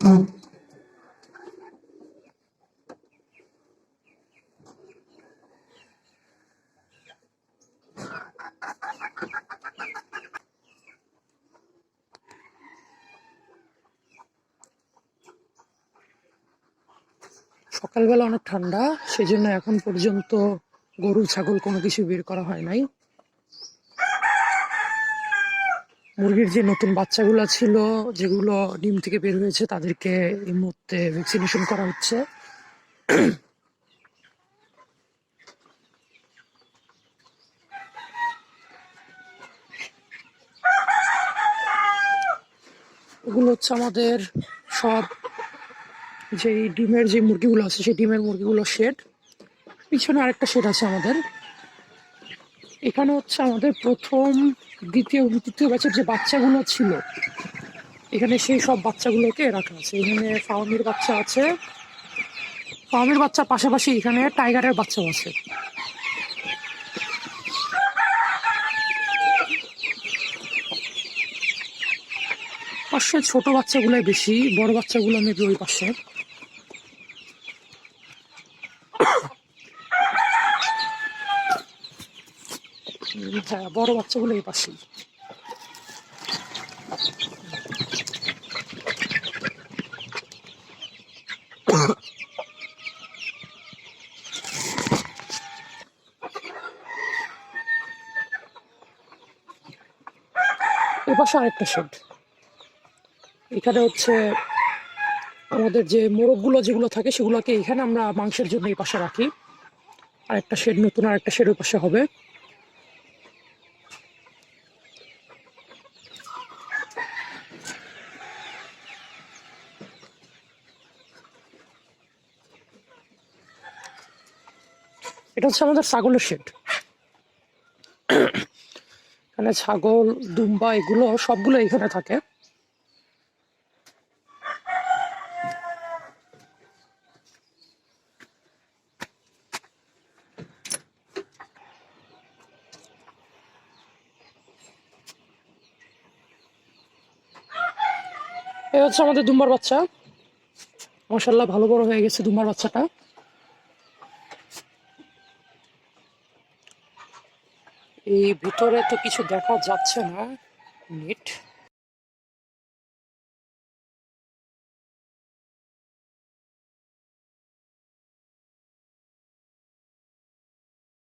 সকালবেলা অনেক ঠান্ডা, সেজন্য এখন পর্যন্ত গরু ছাগল কোনো কিছু বের করা হয় নাই। মুরগির যে নতুন বাচ্চাগুলো ছিল, যেগুলো ডিম থেকে বের হয়েছে, তাদেরকে এই মুহূর্তে ভ্যাকসিনেশন করা হচ্ছে। এগুলো হচ্ছে আমাদের সব যে ডিমের যে মুরগিগুলো আছে, সেই ডিমের মুরগিগুলো শেড। পিছনে আরেকটা শেড আছে আমাদের। এখানে হচ্ছে আমাদের প্রথম, দ্বিতীয়, তৃতীয় ব্যাচের যে বাচ্চাগুলো ছিল, এখানে সেই সব বাচ্চাগুলোকে রাখা আছে। এখানে ফার্মের বাচ্চা আছে, ফার্মের বাচ্চার পাশাপাশি এখানে টাইগারের বাচ্চাও আছে। পাশে ছোট বাচ্চাগুলোই বেশি, বড় বাচ্চাগুলো মেবি ওই পাশে। হ্যাঁ, বড় বাচ্চাগুলো এই পাশেই। এ পাশে আরেকটা শেড। এখানে হচ্ছে আমাদের যে মোরগগুলো যেগুলো থাকে, সেগুলোকে এখানে আমরা মাংসের জন্য এই পাশে রাখি। আরেকটা শেড, নতুন আরেকটা শেড ওই পাশে হবে। এটা হচ্ছে আমাদের ছাগলের শেড। এখানে ছাগল, দুম্বা, এগুলো সবগুলো এখানে থাকে। এই হচ্ছে আমাদের দুম্বার বাচ্চা। মাশাআল্লাহ, ভালো বড় হয়ে গেছে দুম্বার বাচ্চাটা। এই ভিতরে তো কিছু দেখা যাচ্ছে না, নেট।